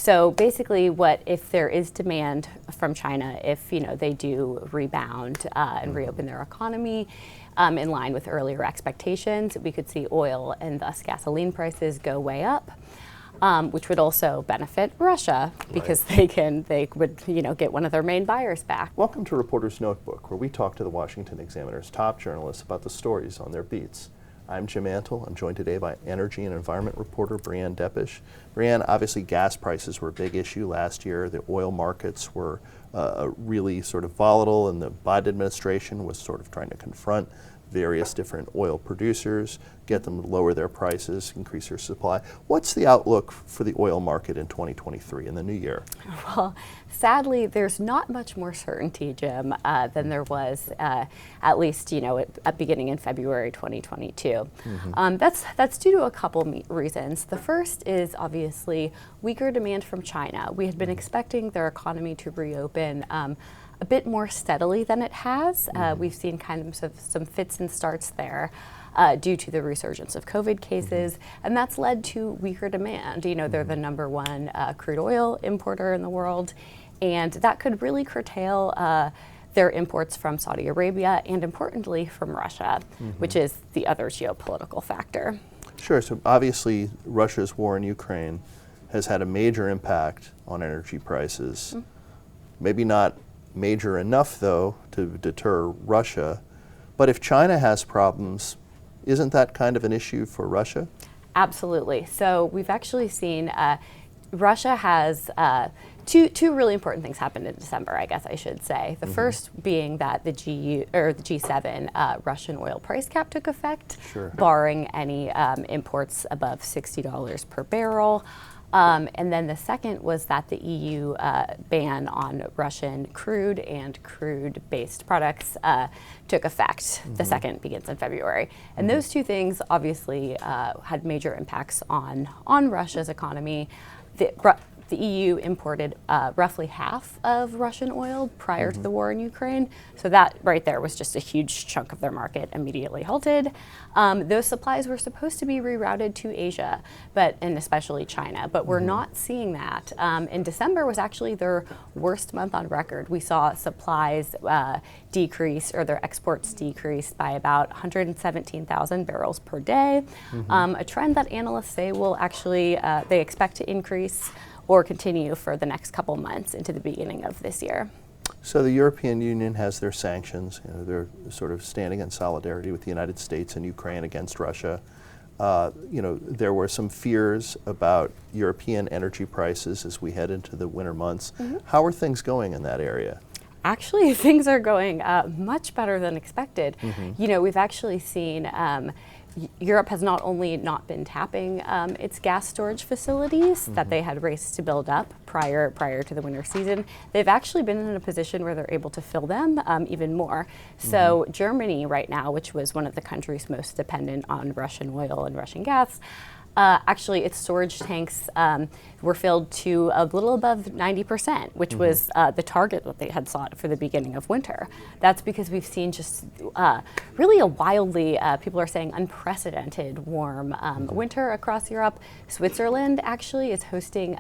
So basically, if there is demand from China, if they do rebound and reopen their economy in line with earlier expectations, we could see oil and thus gasoline prices go way up. Which would also benefit Russia because they would get one of their main buyers back. Welcome to Reporter's Notebook, where we talk to the Washington Examiner's top journalists about the stories on their beats. I'm Jim Antle. I'm joined today by energy and environment reporter Breanne Deppisch. Breanne, obviously gas prices were a big issue last year. The oil markets were really sort of volatile, and the Biden administration was sort of trying to confront various different oil producers, get them to lower their prices, increase their supply. What's the outlook for the oil market in 2023 in the new year? Well, sadly, there's not much more certainty, Jim, than there was at least at beginning in February 2022. That's due to a couple reasons. The first is obviously weaker demand from China. We had been expecting their economy to reopen a bit more steadily than it has. We've seen kind of some fits and starts there due to the resurgence of COVID cases, and that's led to weaker demand. They're the number one crude oil importer in the world, and that could really curtail their imports from Saudi Arabia and, importantly, from Russia, which is the other geopolitical factor. Sure. So obviously, Russia's war in Ukraine has had a major impact on energy prices. Maybe not major enough, though, to deter Russia. But if China has problems, isn't that kind of an issue for Russia? Absolutely. So we've actually seen Russia has two really important things happened in December, I guess I should say. The first being that the G7 Russian oil price cap took effect, barring any imports above $60 per barrel. And then the second was that the EU ban on Russian crude and crude-based products took effect. The second begins in February. And those two things obviously had major impacts on Russia's economy. The EU imported roughly half of Russian oil prior to the war in Ukraine. So that right there was just a huge chunk of their market immediately halted. Those supplies were supposed to be rerouted to Asia, and especially China, but we're not seeing that. And December was actually their worst month on record. We saw supplies decrease, or their exports decrease by about 117,000 barrels per day, a trend that analysts say will actually, they expect to increase or continue for the next couple months into the beginning of this year. So the European Union has their sanctions. They're sort of standing in solidarity with the United States and Ukraine against Russia. There were some fears about European energy prices as we head into the winter months. How are things going in that area? Actually, things are going much better than expected. We've actually seen Europe has not only not been tapping its gas storage facilities that they had raced to build up prior to the winter season. They've actually been in a position where they're able to fill them even more. So Germany right now, which was one of the countries most dependent on Russian oil and Russian gas, actually its storage tanks were filled to a little above 90%, which was the target that they had sought for the beginning of winter. That's because we've seen just really a wildly, people are saying, unprecedented warm winter across Europe. Switzerland actually is hosting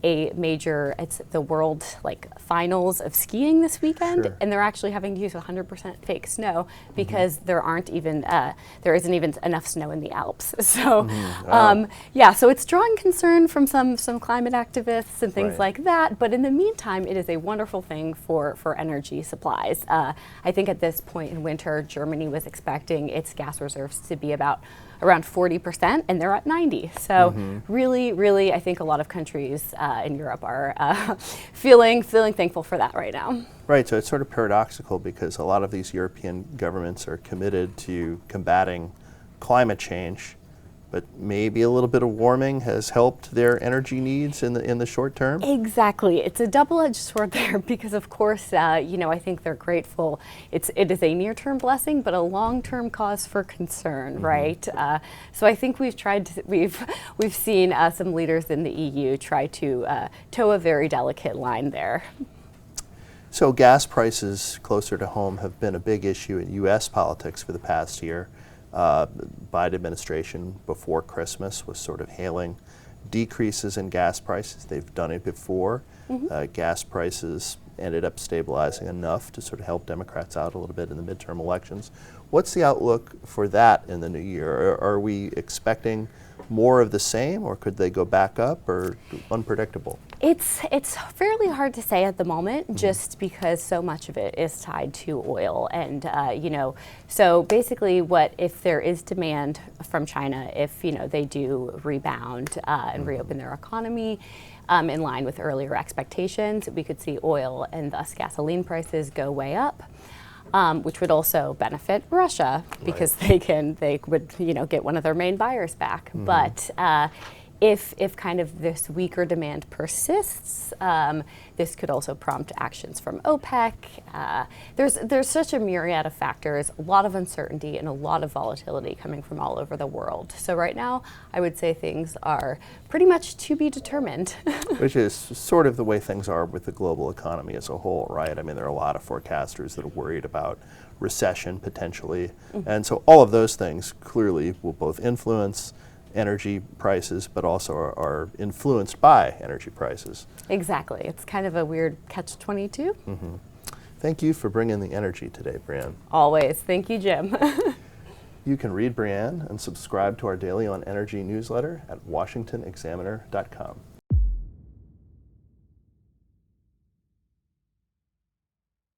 a major, it's the world finals of skiing this weekend, and they're actually having to use 100% fake snow because there isn't even enough snow in the Alps. So so it's drawing concern from some climate activists and things like that, but in the meantime it is a wonderful thing for energy supplies. I think at this point in winter, Germany was expecting its gas reserves to be around 40%, and they're at 90. So really, I think a lot of countries in Europe are feeling thankful for that right now. Right, so it's sort of paradoxical because a lot of these European governments are committed to combating climate change, but maybe a little bit of warming has helped their energy needs in the short term? Exactly. It's a double-edged sword there because, of course, I think they're grateful. It is a near-term blessing, but a long-term cause for concern, right? So I think we've seen some leaders in the EU try to toe a very delicate line there. So gas prices closer to home have been a big issue in U.S. politics for the past year. Biden administration before Christmas was sort of hailing decreases in gas prices. They've done it before. Gas prices ended up stabilizing enough to sort of help Democrats out a little bit in the midterm elections. What's the outlook for that in the new year? Are we expecting more of the same, or could they go back up, or unpredictable? It's fairly hard to say at the moment, just because so much of it is tied to oil, and so basically, what if there is demand from China, if they do rebound and reopen their economy in line with earlier expectations, we could see oil and thus gasoline prices go way up. Which would also benefit Russia, because they would get one of their main buyers back. But if kind of this weaker demand persists, this could also prompt actions from OPEC. There's such a myriad of factors, a lot of uncertainty and a lot of volatility coming from all over the world. So right now, I would say things are pretty much to be determined. Which is sort of the way things are with the global economy as a whole, right? I mean, there are a lot of forecasters that are worried about recession potentially. And so all of those things clearly will both influence energy prices, but also are influenced by energy prices. Exactly. It's kind of a weird catch-22. Thank you for bringing the energy today, Breanne. Always. Thank you, Jim. You can read Breanne and subscribe to our Daily on Energy newsletter at washingtonexaminer.com.